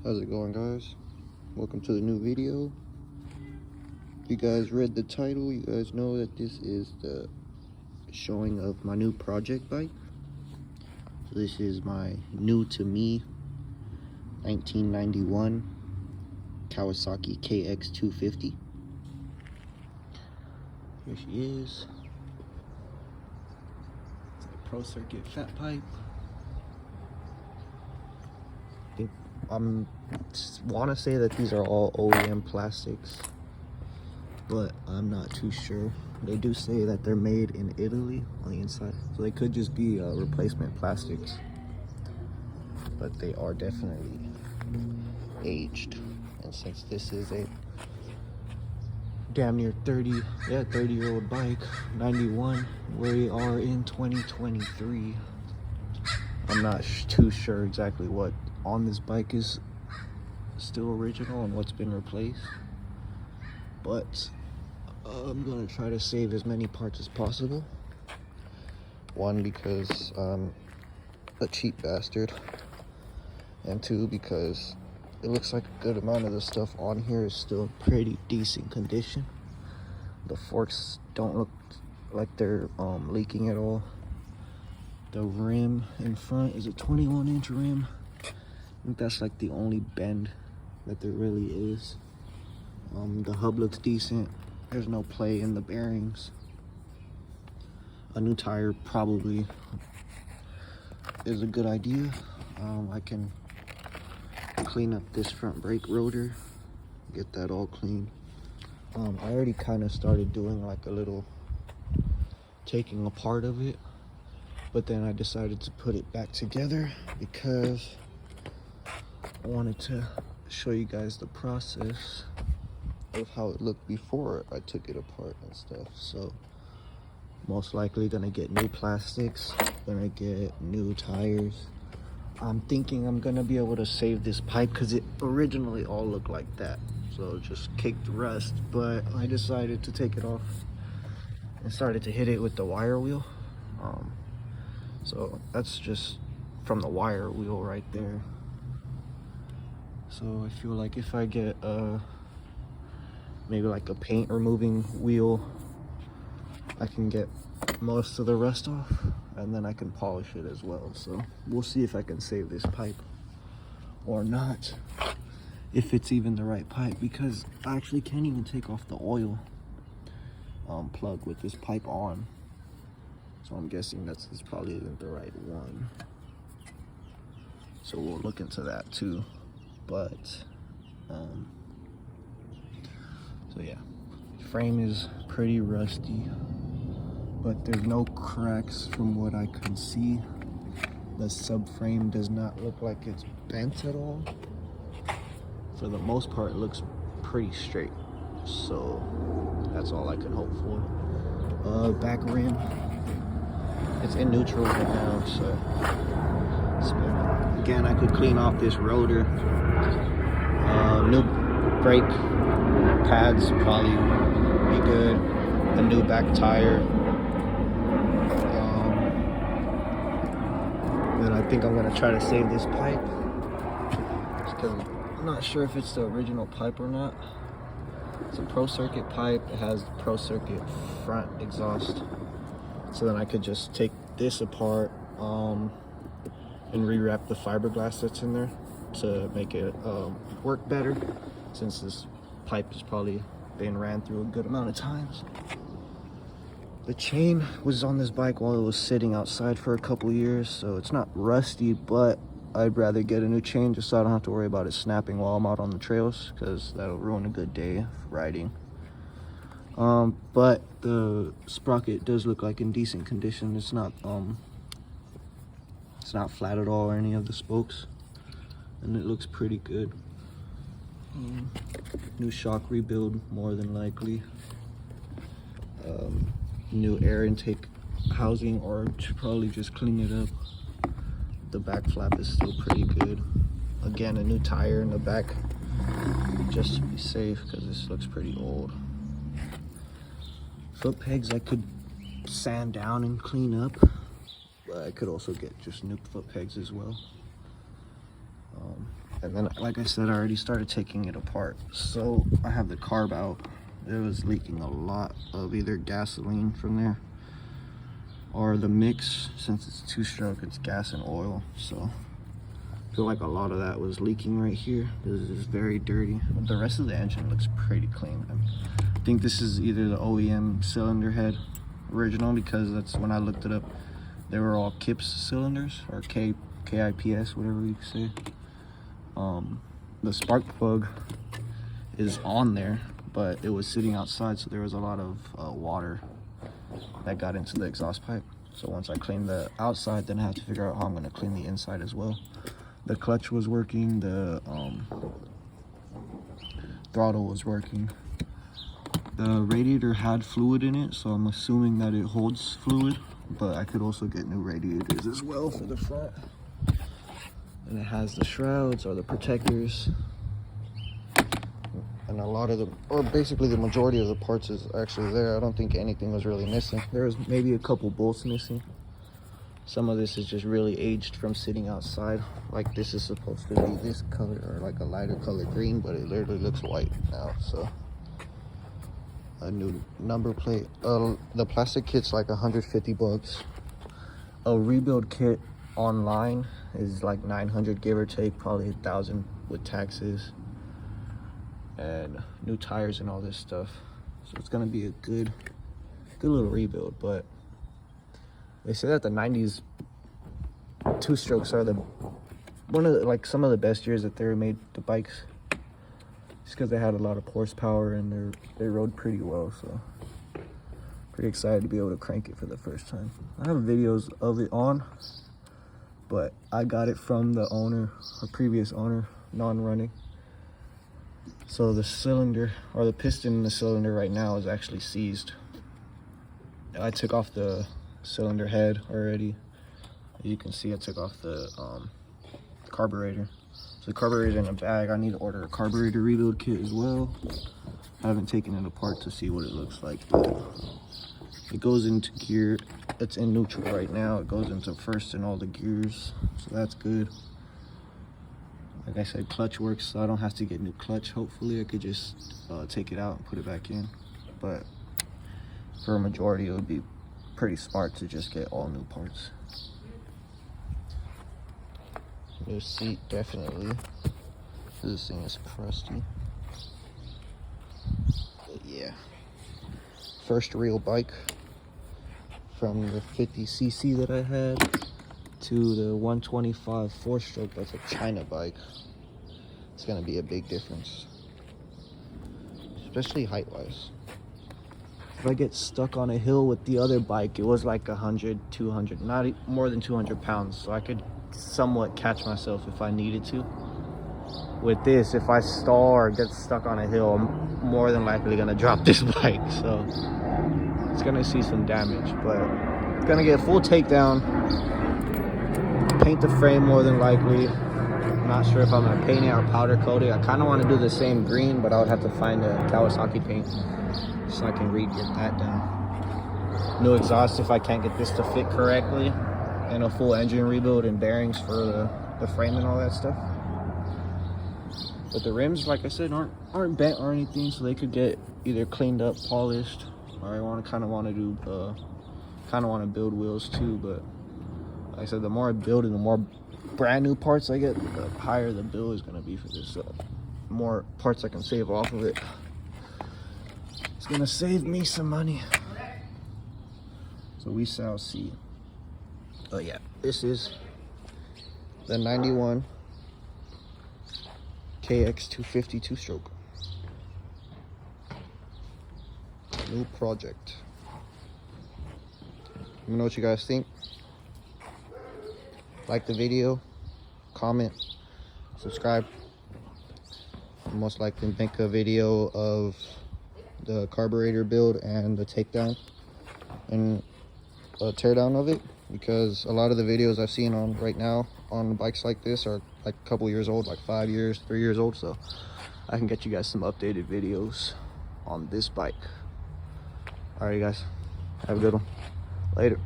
How's it going, guys? Welcome to the new video. If you guys read the title, you guys know that this is the showing of my new project bike. So this is my new to me 1991 Kawasaki KX250. Here she is. It's a Pro Circuit fat pipe. I want to say that these are all OEM plastics, but I'm not too sure. They do say that they're made in Italy on the inside, so they could just be replacement plastics, but they are definitely aged. And since this is a damn near 30-year-old bike, 91, we are in 2023. I'm not too sure exactly what on this bike is still original and what's been replaced, but I'm gonna try to save as many parts as possible. One, because I'm a cheap bastard, and two, because it looks like a good amount of the stuff on here is still in pretty decent condition. The forks don't look like they're leaking at all. The rim in front is a 21-inch rim. I think that's like the only bend that there really is. The hub looks decent. There's no play in the bearings. A new tire probably is a good idea. I can clean up this front brake rotor, get that all clean. I already kind of started doing like a little taking apart of it, but then I decided to put it back together because I wanted to show you guys the process of how it looked before I took it apart and stuff. So most likely gonna get new plastics, gonna get new tires. I'm thinking I'm gonna be able to save this pipe because it originally all looked like that, so it just caked rust. But I decided to take it off and started to hit it with the wire wheel. So that's just from the wire wheel right there. So I feel like if I get maybe like a paint removing wheel, I can get most of the rust off, and then I can polish it as well. So we'll see if I can save this pipe or not, if it's even the right pipe, because I actually can't even take off the oil plug with this pipe on. So I'm guessing this probably isn't the right one. So we'll look into that too. But so yeah, frame is pretty rusty, but there's no cracks from what I can see. The subframe does not look like it's bent at all. For the most part, it looks pretty straight, so that's all I can hope for. Back rim, it's in neutral right now, so again, I could clean off this rotor. New brake pads probably be good. A new back tire. Then I think I'm gonna try to save this pipe, because I'm not sure if it's the original pipe or not. It's a Pro Circuit pipe. It has the Pro Circuit front exhaust. So then I could just take this apart and rewrap the fiberglass that's in there to make it work better, since this pipe has probably been ran through a good amount of times. The chain was on this bike while it was sitting outside for a couple years, so it's not rusty, but I'd rather get a new chain just so I don't have to worry about it snapping while I'm out on the trails, because that'll ruin a good day of riding. But the sprocket does look like in decent condition. It's not flat at all, or any of the spokes, and it looks pretty good. New shock rebuild, more than likely. New air intake housing, or probably just clean it up. The back flap is still pretty good. Again, a new tire in the back, just to be safe, because this looks pretty old. Foot pegs I could sand down and clean up, but I could also get just new foot pegs as well. And then, like I said, I already started taking it apart. So I have the carb out. It was leaking a lot of either gasoline from there or the mix. Since it's 2-stroke, it's gas and oil. So I feel like a lot of that was leaking right here. This is very dirty. But the rest of the engine looks pretty clean. I think this is either the OEM cylinder head original, because that's when I looked it up. They were all KIPS cylinders, or KIPS, whatever you say. The spark plug is on there, but it was sitting outside, so there was a lot of water that got into the exhaust pipe. So once I cleaned the outside, then I had to figure out how I'm going to clean the inside as well. The clutch was working, the throttle was working. The radiator had fluid in it, so I'm assuming that it holds fluid, but I could also get new radiators as well for the front. And it has the shrouds or the protectors, and a lot of the, or basically the majority of the parts is actually there. I don't think anything was really missing. There was maybe a couple bolts missing. Some of this is just really aged from sitting outside. Like this is supposed to be this color, or like a lighter color green, but it literally looks white now. So a new number plate. The plastic kit's like 150 bucks. A rebuild kit online is like 900, give or take, probably 1,000 with taxes and new tires and all this stuff. So it's gonna be a good little rebuild. But they say that the 90s 2-strokes are like some of the best years that they made the bikes, just because they had a lot of horsepower and they rode pretty well. So pretty excited to be able to crank it for the first time. I have videos of it on, but I got it from the owner, a previous owner, non-running. So the cylinder, or the piston in the cylinder right now, is actually seized. I took off the cylinder head already. As you can see, I took off the carburetor. So the carburetor's in a bag. I need to order a carburetor rebuild kit as well. I haven't taken it apart to see what it looks like, but it goes into gear. It's in neutral right now. It goes into first in all the gears, so that's good. Like I said, clutch works, so I don't have to get new clutch. Hopefully I could just take it out and put it back in, but for a majority it would be pretty smart to just get all new parts. New seat, definitely. This thing is crusty, but yeah. First real bike, from the 50cc that I had to the 125 4-stroke. That's a China bike. It's gonna be a big difference, especially height-wise. If I get stuck on a hill with the other bike, it was like 100, 200, not more than 200 pounds, so I could somewhat catch myself if I needed to. With this, if I stall or get stuck on a hill, I'm more than likely gonna drop this bike, so it's gonna see some damage. But it's gonna get a full takedown, paint the frame more than likely. I'm not sure if I'm gonna paint it or powder coat it. I kind of want to do the same green, but I would have to find a Kawasaki paint so I can get that down. New exhaust if I can't get this to fit correctly, and a full engine rebuild and bearings for the frame and all that stuff. But the rims, like I said, aren't bent or anything, so they could get either cleaned up, polished, or I kind of want to build wheels too. But like I said, the more I build and the more brand new parts I get, the higher the bill is going to be for this. So the more parts I can save off of it, it's going to save me some money. So we shall see. But yeah, this is the 91 KX250 2-stroke. New project. Let me know what you guys think. Like the video, comment, subscribe. I'll most likely make a video of the carburetor build and the takedown and a teardown of it, because a lot of the videos I've seen on right now on bikes like this are like a couple years old, like 5 years, 3 years old. So I can get you guys some updated videos on this bike. All right, guys, have a good one. Later.